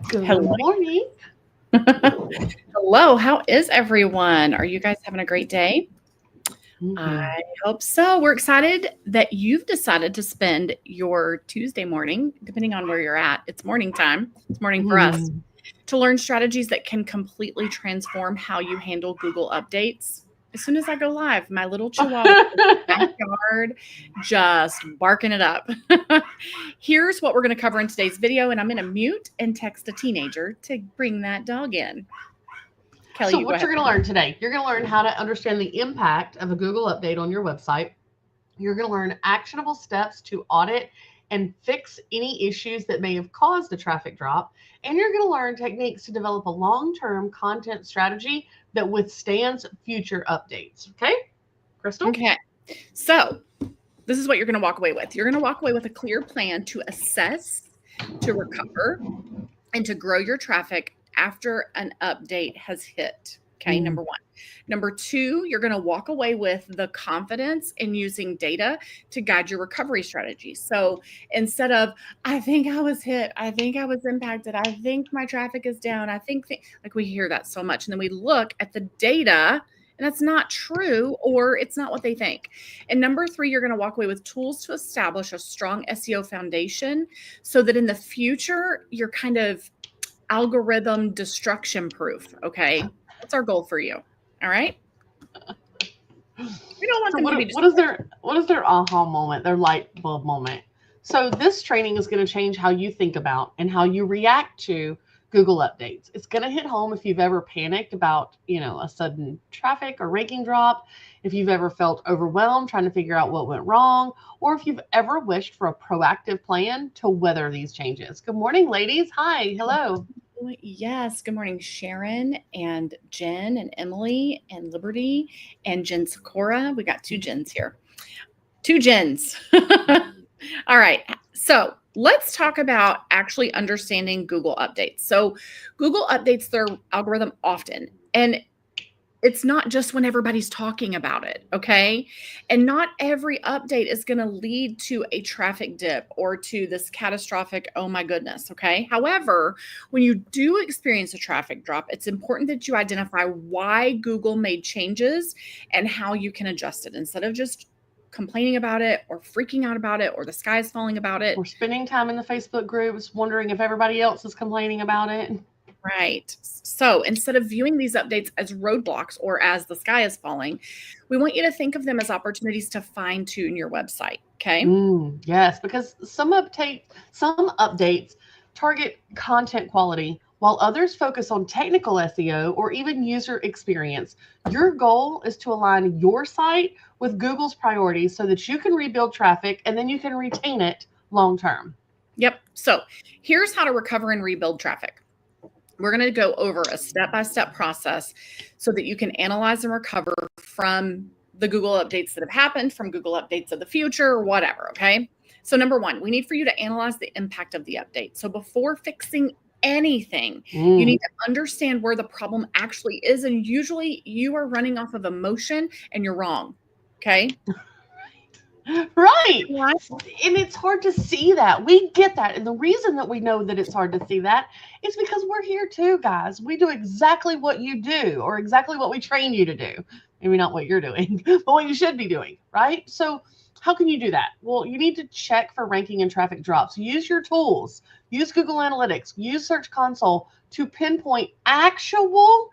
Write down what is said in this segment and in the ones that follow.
Good Hello. morning. Hello. How is everyone? Are you guys having a great day? I Mhm. hope so. We're excited that you've decided to spend your Tuesday morning, depending on where you're at. It's morning time. It's morning for us Mhm. to learn strategies that can completely transform how you handle Google updates. As soon as I go live, my little chihuahua in the backyard just barking it up. Here's what we're going to cover in today's video, and I'm going to mute and text a teenager to bring that dog in. Kelli, So you go what ahead. you're going to learn today, you're going to learn how to understand the impact of a Google update on your website. You're going to learn actionable steps to audit and fix any issues that may have caused a traffic drop. And you're going to learn techniques to develop a long-term content strategy that withstands future updates. Okay, Crystal? Okay. So, this is what you're going to walk away with. You're going to walk away with a clear plan to assess, to recover, and to grow your traffic after an update has hit. Okay, number one. Number two, you're going to walk away with the confidence in using data to guide your recovery strategy. So instead of, I think I was hit, I think I was impacted, I think my traffic is down, I think, like we hear that so much. And then we look at the data and that's not true or it's not what they think. And number three, you're going to walk away with tools to establish a strong SEO foundation so that in the future, you're kind of algorithm destruction proof. Okay. That's our goal for you. All right. We don't want So them to be what is their aha moment, their light bulb moment? So this training is going to change how you think about and how you react to Google updates. It's going to hit home if you've ever panicked about, a sudden traffic or ranking drop, if you've ever felt overwhelmed trying to figure out what went wrong, or if you've ever wished for a proactive plan to weather these changes. Good morning, ladies. Hi. Hello. Yes. Good morning, Sharon and Jen and Emily and Liberty and Jen Sakura. We got two Jens here. Two Jens. All right. So let's talk about actually understanding Google updates. So Google updates their algorithm often. And it's not just when everybody's talking about it, okay? And not every update is going to lead to a traffic dip or to this catastrophic, oh my goodness, okay? However, when you do experience a traffic drop, it's important that you identify why Google made changes and how you can adjust it instead of just complaining about it or freaking out about it or the sky is falling about it. We're spending time in the Facebook groups wondering if everybody else is complaining about it. Right. So instead of viewing these updates as roadblocks or as the sky is falling, we want you to think of them as opportunities to fine tune your website. Okay. Yes, because some updates target content quality while others focus on technical SEO or even user experience. Your goal is to align your site with Google's priorities so that you can rebuild traffic and then you can retain it long term. Yep. So here's how to recover and rebuild traffic. We're going to go over a step-by-step process so that you can analyze and recover from the Google updates that have happened, from Google updates of the future, or whatever, okay? So number one, we need for you to analyze the impact of the update. So before fixing anything, you need Mm. to understand where the problem actually is. And usually you are running off of emotion and you're wrong, okay? Right. Right? And it's hard to see that. We get that. And the reason that we know that it's hard to see that is because we're here too, guys. We do exactly what you do or exactly what we train you to do. Maybe not what you're doing, but what you should be doing, right? So, how can you do that? Well, you need to check for ranking and traffic drops. Use your tools, use Google Analytics, use Search Console to pinpoint actual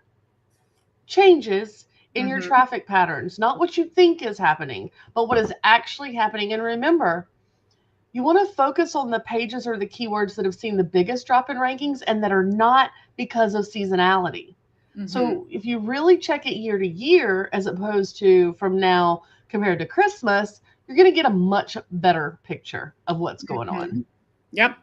changes in your Mm-hmm. traffic patterns, not what you think is happening, but what is actually happening. And remember, you want to focus on the pages or the keywords that have seen the biggest drop in rankings and that are not because of seasonality. Mm-hmm. So if you really check it year to year, as opposed to from now compared to Christmas, you're going to get a much better picture of what's going Mm-hmm. on. Yep.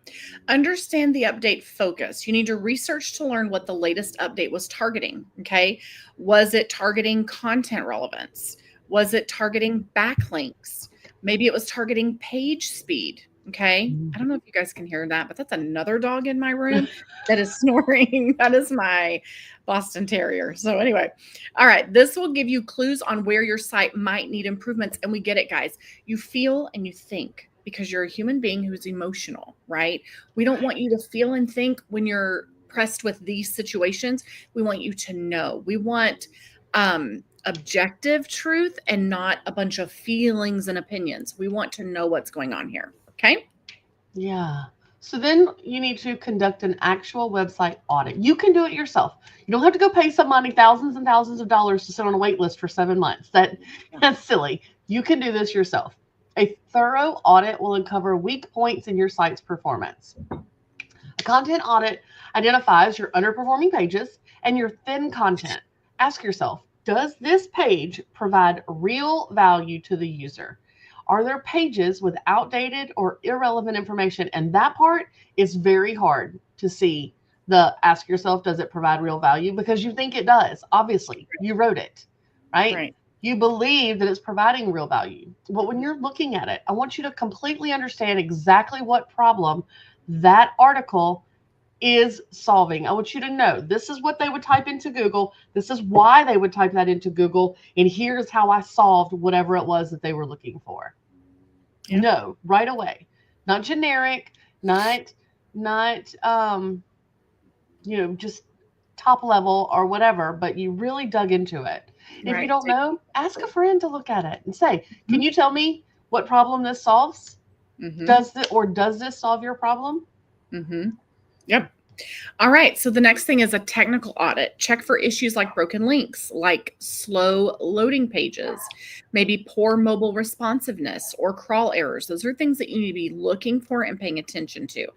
Understand the update focus. You need to research to learn what the latest update was targeting. Okay. Was it targeting content relevance? Was it targeting backlinks? Maybe it was targeting page speed. Okay. I don't know if you guys can hear that, but that's another dog in my room that is snoring. That is my Boston Terrier. So, anyway, all right. This will give you clues on where your site might need improvements. And we get it, guys. You feel and you think. because you're a human being who's emotional, right? We don't want you to feel and think when you're pressed with these situations. We want you to know. We want objective truth and not a bunch of feelings and opinions. We want to know what's going on here. Okay. Yeah. So then you need to conduct an actual website audit. You can do it yourself. You don't have to go pay somebody thousands and thousands of dollars to sit on a wait list for 7 months. That's silly. You can do this yourself. A thorough audit will uncover weak points in your site's performance. A content audit identifies your underperforming pages and your thin content. Ask yourself, does this page provide real value to the user? Are there pages with outdated or irrelevant information? And that part is very hard to see. Ask yourself, does it provide real value? Because you think it does. Obviously, you wrote it, right? You believe that it's providing real value. But when you're looking at it, I want you to completely understand exactly what problem that article is solving. I want you to know this is what they would type into Google. This is why they would type that into Google. And here's how I solved whatever it was that they were looking for. Yeah. No, right away. Not generic, not just top level or whatever, but you really dug into it. If you don't know, ask a friend to look at it and say, can you tell me what problem this solves? Does this solve your problem? Yep. All right. So the next thing is a technical audit. Check for issues like broken links, like slow loading pages, maybe poor mobile responsiveness or crawl errors. Those are things that you need to be looking for and paying attention to.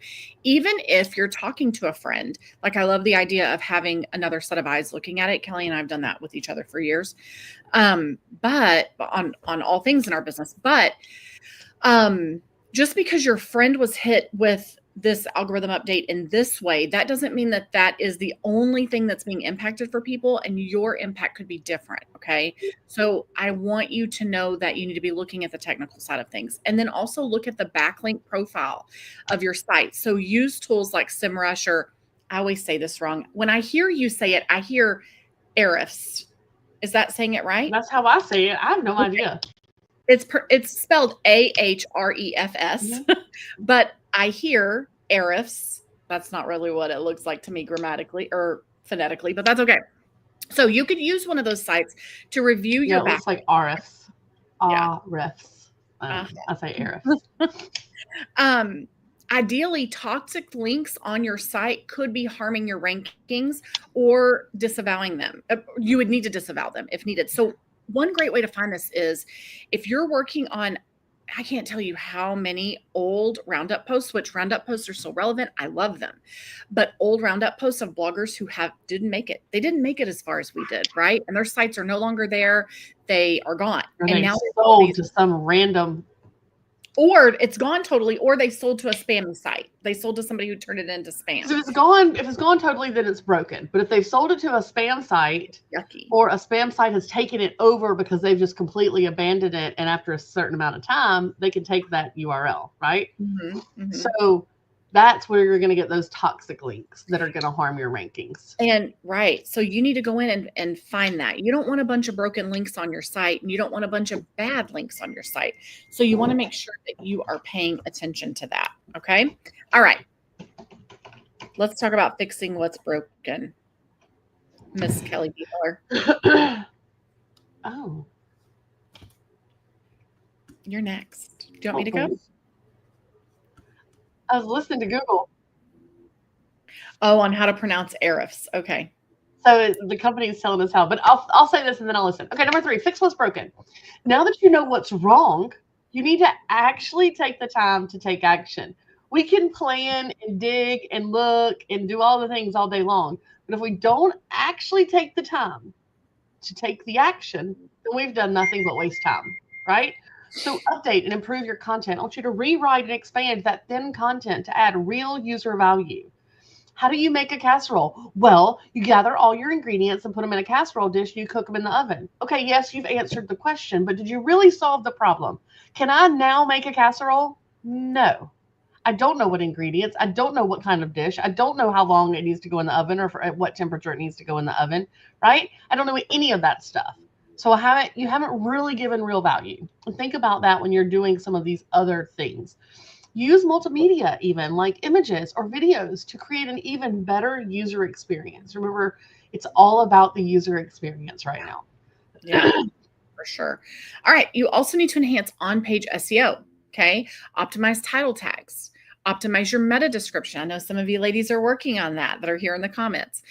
Even if you're talking to a friend, like I love the idea of having another set of eyes looking at it. Kelly and I have done that with each other for years. But on all things in our business, but just because your friend was hit with this algorithm update in this way, that doesn't mean that that is the only thing that's being impacted for people, and your impact could be different. Okay. So I want you to know that you need to be looking at the technical side of things, and then also look at the backlink profile of your site. So use tools like SEMrush, or I always say this wrong. When I hear you say it, I hear Ahrefs. Is that saying it right? That's how I say it. I have no idea. It's spelled Ahrefs, but I hear Ahrefs. That's not really what it looks like to me grammatically or phonetically, but that's okay. So you could use one of those sites to review your back. It looks like Ahrefs. Ahrefs. I say Ahrefs. Ideally, toxic links on your site could be harming your rankings or disavowing them. You would need to disavow them if needed. So one great way to find this is if you're working on, I can't tell you how many old Roundup posts, which Roundup posts are so relevant. I love them. But old Roundup posts of bloggers who didn't make it. They didn't make it as far as we did, right? And their sites are no longer there. They are gone. And now sold to some random. Or it's gone totally, or they sold to a spammy site. They sold to somebody who turned it into spam. So if it's gone totally, then it's broken. But if they've sold it to a spam site, yucky, or a spam site has taken it over because they've just completely abandoned it, and after a certain amount of time, they can take that URL, right? So that's where you're going to get those toxic links that are going to harm your rankings. And so you need to go in and find that. You don't want a bunch of broken links on your site, and you don't want a bunch of bad links on your site. So you want to make sure that you are paying attention to that. Okay. All right. Let's talk about fixing what's broken. Miss Kelly Beeler. Oh. You're next. Do you want me to go? I was listening to Google. Oh, on how to pronounce Ahrefs. Okay. So the company is telling us how, but I'll say this and then I'll listen. Okay, number 3, fix what's broken. Now that you know what's wrong, you need to actually take the time to take action. We can plan and dig and look and do all the things all day long, but if we don't actually take the time to take the action, then we've done nothing but waste time, right? So update and improve your content. I want you to rewrite and expand that thin content to add real user value. How do you make a casserole? Well, you gather all your ingredients and put them in a casserole dish and you cook them in the oven. Okay, yes, you've answered the question, but did you really solve the problem? Can I now make a casserole? No. I don't know what ingredients. I don't know what kind of dish. I don't know how long it needs to go in the oven or at what temperature it needs to go in the oven, right? I don't know any of that stuff. So you haven't really given real value. And think about that when you're doing some of these other things. Use multimedia, even like images or videos, to create an even better user experience. Remember, it's all about the user experience right now. Yeah, for sure. All right. You also need to enhance on-page SEO. Okay. Optimize title tags. Optimize your meta description. I know some of you ladies are working on that are here in the comments.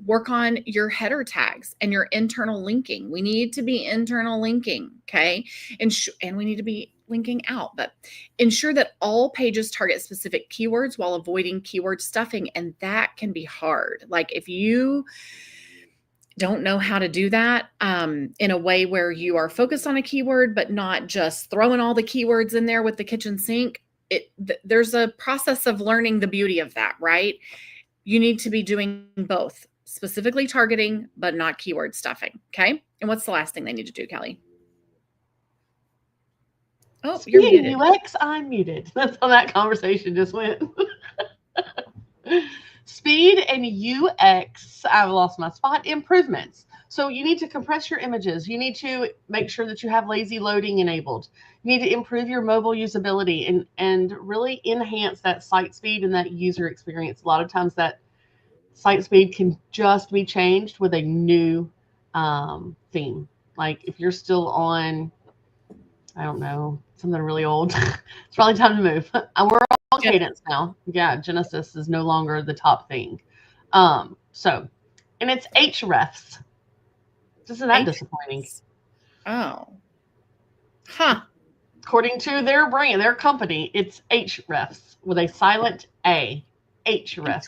Work on your header tags and your internal linking. We need to be internal linking. Okay. And we need to be linking out, but ensure that all pages target specific keywords while avoiding keyword stuffing. And that can be hard. Like if you don't know how to do that in a way where you are focused on a keyword, but not just throwing all the keywords in there with the kitchen sink. There's a process of learning the beauty of that, right? You need to be doing both, specifically targeting, but not keyword stuffing. Okay. And what's the last thing they need to do, Kelly? Oh, you're muted. UX, I'm muted. That's how that conversation just went. Speed and UX, I've lost my spot, improvements. So you need to compress your images. You need to make sure that you have lazy loading enabled. You need to improve your mobile usability and really enhance that site speed and that user experience. A lot of times that site speed can just be changed with a new theme. Like if you're still on, I don't know, something really old, it's probably time to move. We're on Cadence now. Yeah, Genesis is no longer the top thing. So, and it's Hrefs. Isn't that disappointing? Oh. Huh. According to their brand, their company, it's Hrefs with a silent A. Hrefs.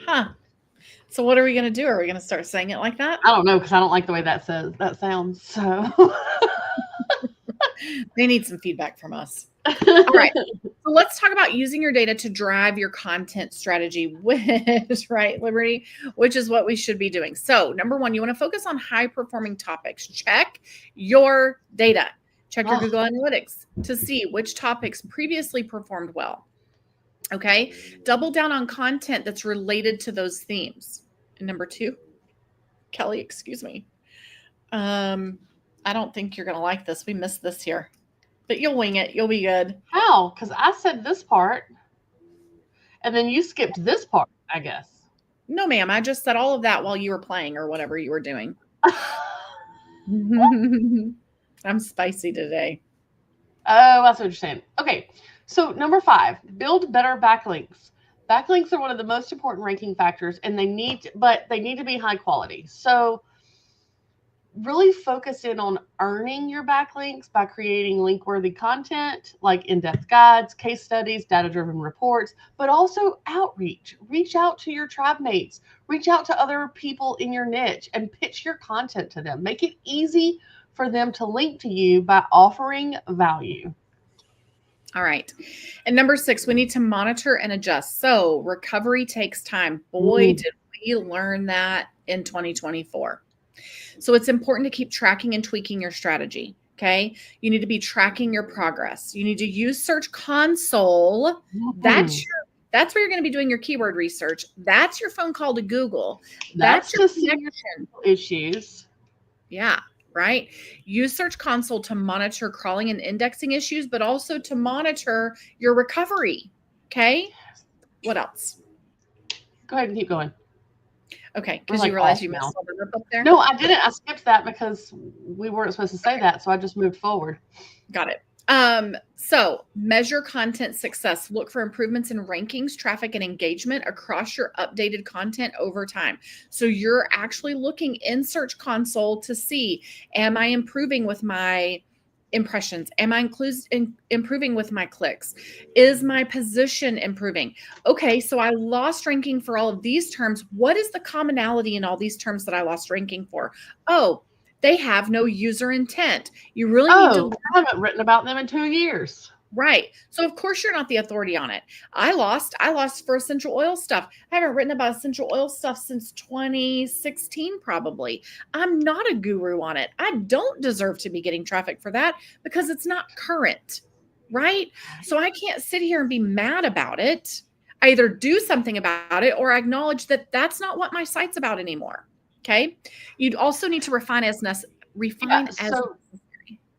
Huh. So what are we going to do? Are we going to start saying it like that? I don't know, because I don't like the way that sounds. So they need some feedback from us. All right. So let's talk about using your data to drive your content strategy, which, right, Liberty, which is what we should be doing. So number one, you want to focus on high performing topics. Check your data. Check your Google Analytics to see which topics previously performed well. Okay. Double down on content that's related to those themes. And number two, Kelly, excuse me. I don't think you're going to like this. We missed this here, but you'll wing it. You'll be good. How? Because I said this part and then you skipped this part, I guess. No, ma'am. I just said all of that while you were playing or whatever you were doing. I'm spicy today. Oh, that's what you're saying. Okay. So number 5, build better backlinks. Backlinks are one of the most important ranking factors, and they need to be high quality. So really focus in on earning your backlinks by creating link-worthy content like in-depth guides, case studies, data-driven reports, but also outreach. Reach out to your tribe mates. Reach out to other people in your niche and pitch your content to them. Make it easy for them to link to you by offering value. All right. And number 6, we need to monitor and adjust. So recovery takes time. Boy, did we learn that in 2024. So it's important to keep tracking and tweaking your strategy. Okay. You need to be tracking your progress. You need to use Search Console. That's where you're going to be doing your keyword research. That's your phone call to Google. That's your connection issues. Yeah. Right. Use Search Console to monitor crawling and indexing issues, but also to monitor your recovery. Okay. What else? Go ahead and keep going. Okay, because you realized you missed all the rip up there? No, I didn't. I skipped that because we weren't supposed to say that, so I just moved forward. Got it. So measure content success. Look for improvements in rankings, traffic, and engagement across your updated content over time. So you're actually looking in Search Console to see, am I improving with my impressions? Am I improving with my clicks? Is my position improving? Okay, so I lost ranking for all of these terms. What is the commonality in all these terms that I lost ranking for? Oh, they have no user intent. You really need to. I haven't written about them in 2 years. Right. So of course you're not the authority on it. I lost for essential oil stuff. I haven't written about essential oil stuff since 2016, probably. I'm not a guru on it. I don't deserve to be getting traffic for that because it's not current. Right. So I can't sit here and be mad about it. I either do something about it or I acknowledge that that's not what my site's about anymore. Okay. You'd also need to refine as necessary.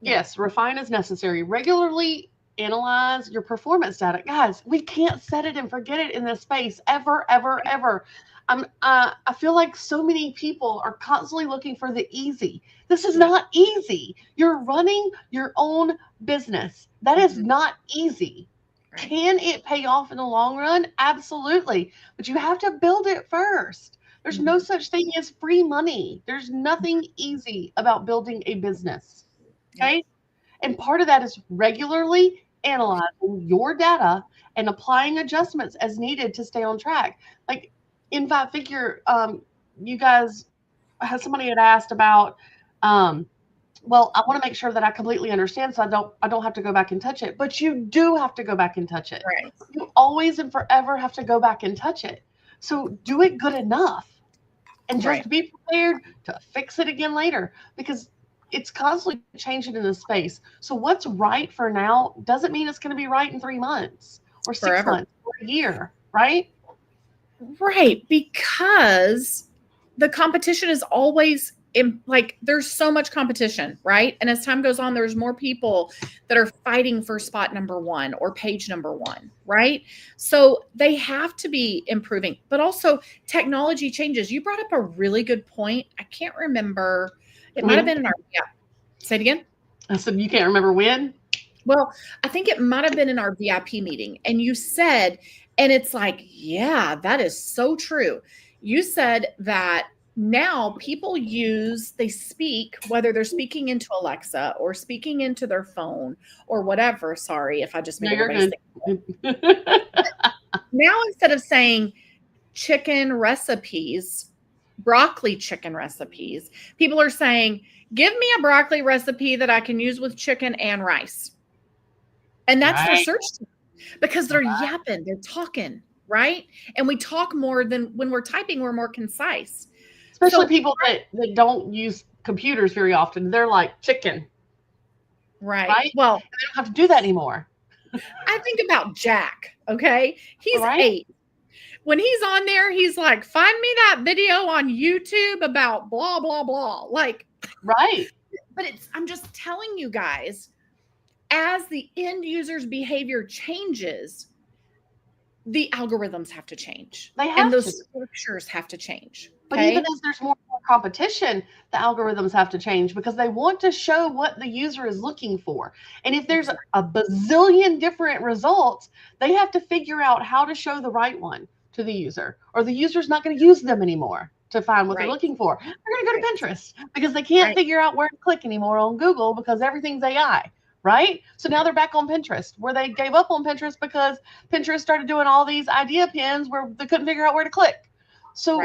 Yes, refine as necessary. Regularly analyze your performance data. Guys, we can't set it and forget it in this space ever, ever, ever. I feel like so many people are constantly looking for the easy. This is not easy. You're running your own business. That is not easy. Right. Can it pay off in the long run? Absolutely. But you have to build it first. There's no such thing as free money. There's nothing easy about building a business. Okay. And part of that is regularly analyzing your data and applying adjustments as needed to stay on track. Like in Five Figure, you guys, somebody had asked about, well, I want to make sure that I completely understand so I don't have to go back and touch it. But you do have to go back and touch it. Right. You always and forever have to go back and touch it. So do it good enough and just be prepared to fix it again later, because it's constantly changing in this space. So what's right for now doesn't mean it's going to be right in 3 months or 6 months or a year, right? Right, because the competition is always there's so much competition, right? And as time goes on, there's more people that are fighting for spot number 1 or page number 1, right? So they have to be improving, but also technology changes. You brought up a really good point. I can't remember. It might have been in our, say it again. I said, you can't remember when? Well, I think it might have been in our VIP meeting. And you said, and it's like, yeah, that is so true. You said that now people they speak, whether they're speaking into Alexa or speaking into their phone or whatever. Sorry if I just made everybody think. Now, instead of saying chicken recipes, broccoli chicken recipes, people are saying, give me a broccoli recipe that I can use with chicken and rice. And that's their search term, because they're yapping, they're talking, right? And we talk more than when we're typing, we're more concise. Especially people that don't use computers very often. They're like chicken. Right? Well, they don't have to do that anymore. I think about Jack, okay? He's 8. When he's on there, he's like, find me that video on YouTube about blah, blah, blah. Like, right. But I'm just telling you guys, as the end user's behavior changes, the algorithms have to change. They have and those structures have to change. But even as there's more competition, the algorithms have to change, because they want to show what the user is looking for. And if there's a bazillion different results, they have to figure out how to show the right one to the user, or the user's not going to use them anymore to find what they're looking for. They're going to go to Pinterest because they can't figure out where to click anymore on Google because everything's AI. Right? So now they're back on Pinterest, where they gave up on Pinterest because Pinterest started doing all these idea pins where they couldn't figure out where to click. So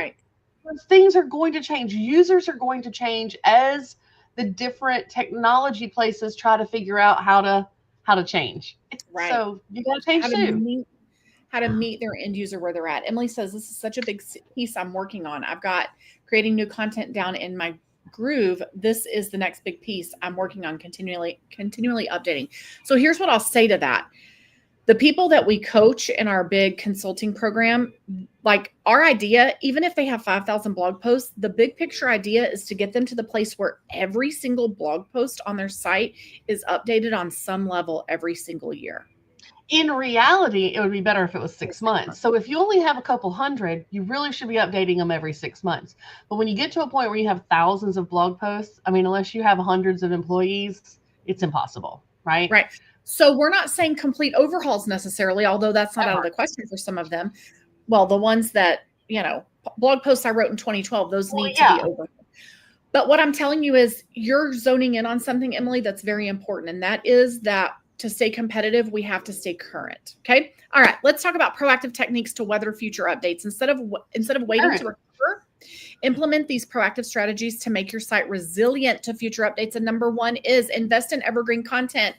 things are going to change. Users are going to change as the different technology places try to figure out how to change. So you got to change too. How to meet their end user where they're at. Emily says, this is such a big piece I'm working on. I've got creating new content down in my groove. This is the next big piece I'm working on, continually updating. So here's what I'll say to that. The people that we coach in our big consulting program, like our idea, even if they have 5,000 blog posts, the big picture idea is to get them to the place where every single blog post on their site is updated on some level every single year. In reality, it would be better if it was 6 months. So if you only have a couple hundred, you really should be updating them every 6 months. But when you get to a point where you have thousands of blog posts, I mean, unless you have hundreds of employees, it's impossible, right? Right. So we're not saying complete overhauls necessarily, although that's not out of the question for some of them. Well, the ones that, blog posts I wrote in 2012, those need to be overhauled. But what I'm telling you is you're zoning in on something, Emily, that's very important. And that is that to stay competitive, we have to stay current. Okay. All right. Let's talk about proactive techniques to weather future updates. Instead of waiting to recover, implement these proactive strategies to make your site resilient to future updates. And number 1 is invest in evergreen content.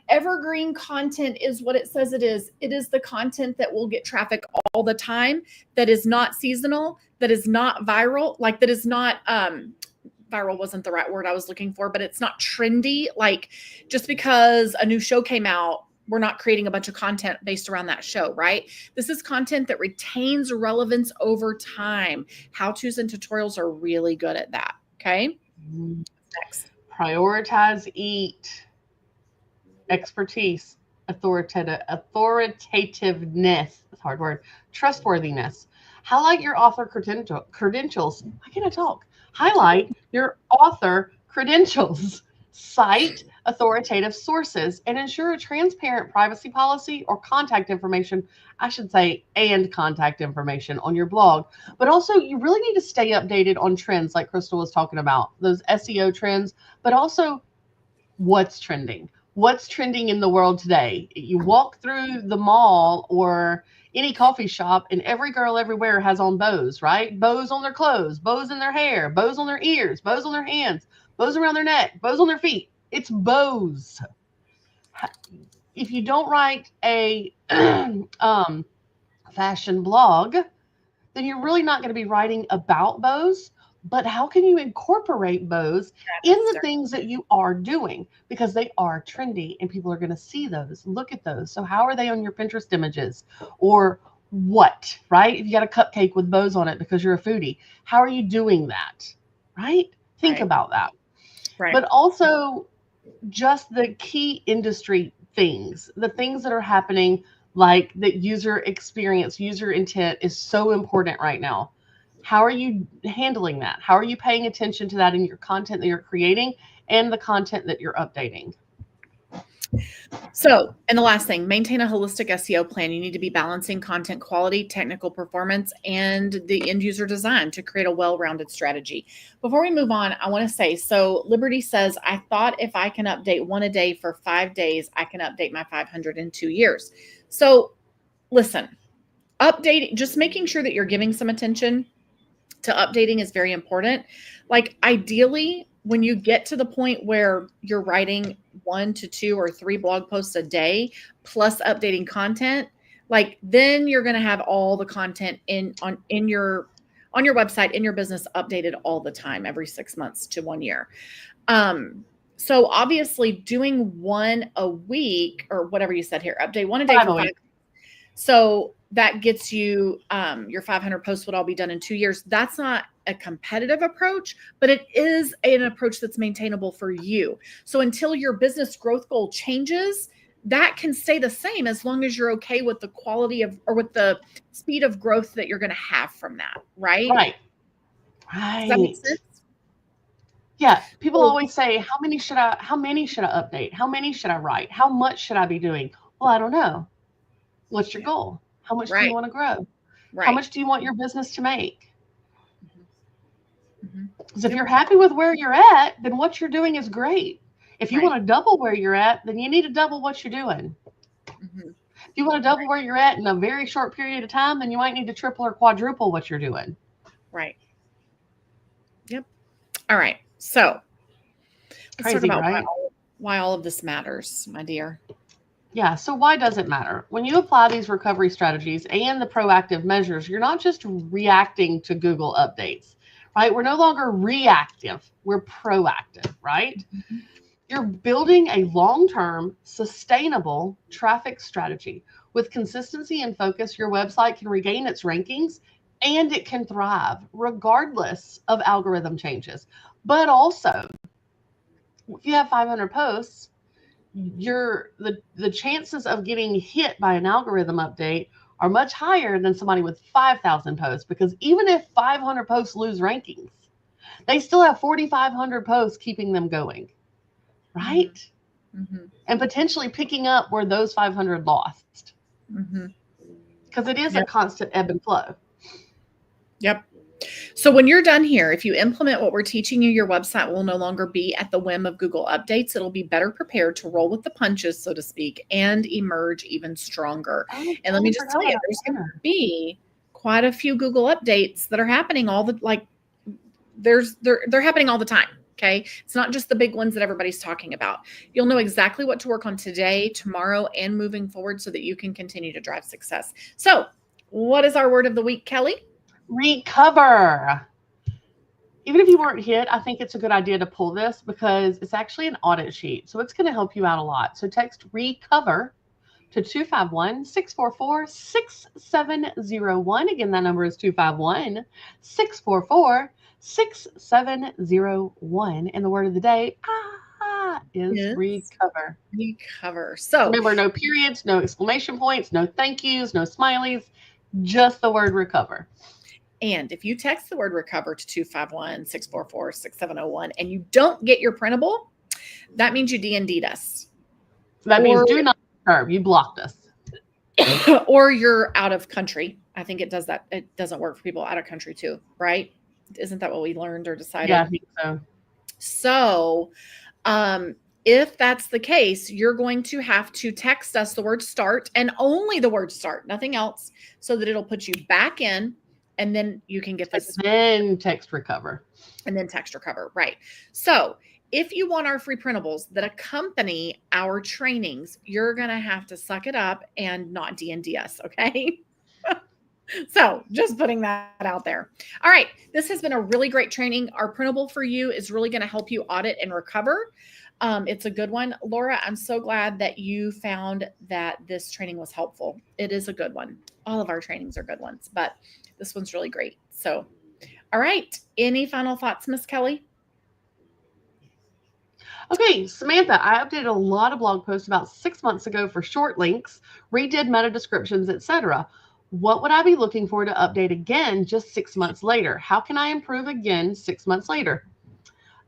Evergreen content is what it says it is. It is the content that will get traffic all the time, that is not seasonal, that is not viral, like that is not, viral wasn't the right word I was looking for, but it's not trendy. Like just because a new show came out we're not creating a bunch of content based around that show, right? This is content that retains relevance over time. How-tos and tutorials are really good at that. Okay. Next. Prioritize EAT. Expertise, authoritativeness, that's a hard word, trustworthiness. Highlight your author credentials. Why can't I talk? Highlight your author credentials. Cite authoritative sources and ensure a transparent privacy policy or contact information, I should say, and contact information on your blog. But also, you really need to stay updated on trends like Crystal was talking about, those SEO trends, but also what's trending. What's trending in the world today? You walk through the mall or any coffee shop, and every girl everywhere has on bows, right? Bows on their clothes, bows in their hair, bows on their ears, bows on their hands, bows around their neck, bows on their feet. It's bows. If you don't write a fashion blog, then you're really not going to be writing about bows. But how can you incorporate bows in the things that you are doing? Because they are trendy and people are going to see those, look at those. So how are they on your Pinterest images? Or what, right? If you got a cupcake with bows on it because you're a foodie, how are you doing that, right? Think about that. Right. But also just the key industry things, the things that are happening, like the user experience, user intent is so important right now. How are you handling that? How are you paying attention to that in your content that you're creating and the content that you're updating? So, and the last thing, maintain a holistic SEO plan. You need to be balancing content quality, technical performance, and the end user design to create a well-rounded strategy. Before we move on, I want to say, so Liberty says, I thought if I can update one a day for 5 days, I can update my 500 in 2 years. So listen, updating, just making sure that you're giving some attention to updating is very important. Like ideally, when you get to the point where you're writing 1 to 2 or 3 blog posts a day plus updating content, like then you're going to have all the content on your website, in your business, updated all the time, every 6 months to 1 year. So obviously doing 1 a week or whatever you said here, update 1 a day for 5. So that gets you, your 500 posts would all be done in 2 years. That's not a competitive approach, but it is an approach that's maintainable for you. So until your business growth goal changes, that can stay the same as long as you're okay with the quality of, or with the speed of growth that you're going to have from that. Right. Right. Does that make sense? Yeah. People always say, how many should I update? How many should I write? How much should I be doing? Well, I don't know. What's your goal? How much do you want to grow? How much do you want your business to make? Because if you're happy with where you're at, then what you're doing is great. If you want to double where you're at, then you need to double what you're doing. If you want to double where you're at in a very short period of time, then you might need to triple or quadruple what you're doing. Right. Yep. All right. So let's talk about why all of this matters, my dear. Yeah. So why does it matter? When you apply these recovery strategies and the proactive measures, you're not just reacting to Google updates, right? We're no longer reactive. We're proactive, right? You're building a long-term, sustainable traffic strategy. With consistency and focus, your website can regain its rankings and it can thrive regardless of algorithm changes. But also, if you have 500 posts, the chances of getting hit by an algorithm update are much higher than somebody with 5,000 posts, because even if 500 posts lose rankings, they still have 4,500 posts keeping them going, right? And potentially picking up where those 500 lost, because it is a constant ebb and flow. Yep. So when you're done here, if you implement what we're teaching you, your website will no longer be at the whim of Google updates. It'll be better prepared to roll with the punches, so to speak, and emerge even stronger. And let me just tell you, there's going to be quite a few Google updates that are happening they're happening all the time. Okay. It's not just the big ones that everybody's talking about. You'll know exactly what to work on today, tomorrow, and moving forward so that you can continue to drive success. So what is our word of the week, Kelly? Recover. Even if you weren't hit, I think it's a good idea to pull this because it's actually an audit sheet. So it's going to help you out a lot. So text recover to 251-644-6701. Again, that number is 251-644-6701. And the word of the day is Yes. recover. Recover. So Remember, no periods, no exclamation points, no thank yous, no smileys, just the word recover. and if you text the word recover to 251-644-6701 and you don't get your printable, that means you D&D'd us. That means do not disturb. You blocked us. Or you're out of country. I think it does that. It doesn't work for people out of country too, right? Isn't that what we learned or decided? Yeah, I think so. So, if that's the case, you're going to have to text us the word start and only the word start, nothing else, so that it'll put you back in, and then you can get this. Then text recover. And then text recover, right? So if you want our free printables that accompany our trainings, you're going to have to suck it up and not D&D us, okay? So just putting that out there. All right. This has been a really great training. Our printable for you is really going to help you audit and recover. It's a good one. Laura, I'm so glad that you found that this training was helpful. It is a good one. All of our trainings are good ones, but this one's really great. So, all right. Any final thoughts, Miss Kelly? Okay, Samantha, I updated a lot of blog posts about 6 months ago for short links, redid meta descriptions, etc. What would I be looking for to update again just 6 months later? How can I improve again 6 months later?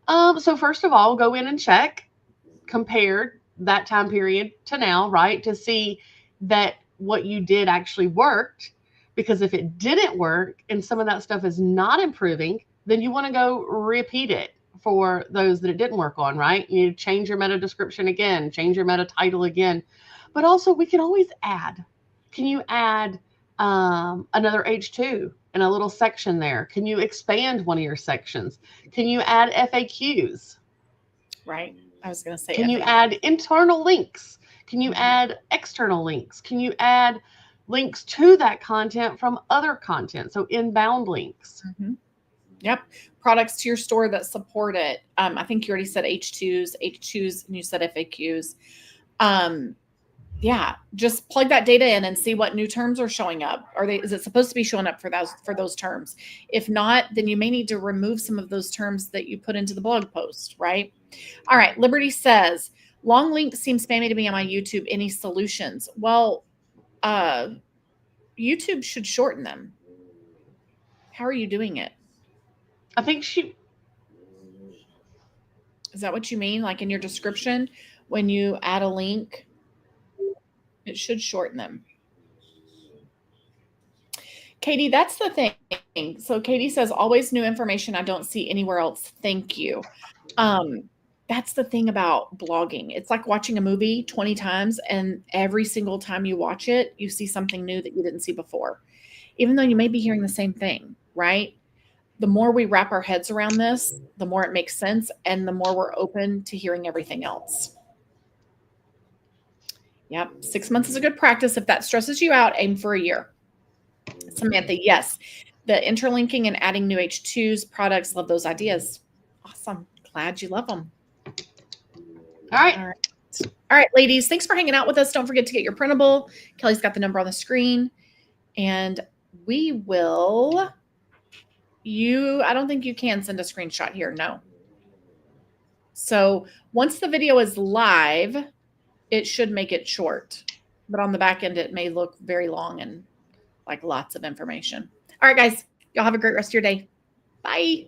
So first of all, go in and check, compare that time period to now, right? To see that what you did actually worked. Because if it didn't work and some of that stuff is not improving, then you want to go repeat it for those that it didn't work on, right? You change your meta description again, change your meta title again. But also we can always add. Can you add another H2 in a little section there? Can you expand one of your sections? Can you add FAQs? Right. I was going to say, can you add internal links? Can you add external links? Can you add links to that content from other content? So inbound links. Mm-hmm. Yep. Products to your store that support it. I think you already said H2s, and you said FAQs. Yeah, just plug that data in and see what new terms are showing up. Is it supposed to be showing up for those terms? If not, then you may need to remove some of those terms that you put into the blog post, right? All right. Liberty says, long links seem spammy to me on my YouTube. Any solutions? Well, YouTube should shorten them. How are you doing it? I think Is that what you mean? Like in your description, when you add a link, it should shorten them. Katie, that's the thing. So Katie says, always new information I don't see anywhere else. Thank you. That's the thing about blogging. It's like watching a movie 20 times, and every single time you watch it, you see something new that you didn't see before, even though you may be hearing the same thing, right? The more we wrap our heads around this, the more it makes sense, and the more we're open to hearing everything else. Yep. 6 months is a good practice. If that stresses you out, aim for a year. Samantha, yes. The interlinking and adding new H2s, products, love those ideas. Awesome. Glad you love them. All right. All right, ladies. Thanks for hanging out with us. Don't forget to get your printable. Kelly's got the number on the screen. And we will... I don't think you can send a screenshot here. No. So once the video is live, it should make it short, but on the back end, it may look very long and like lots of information. All right, guys, y'all have a great rest of your day. Bye.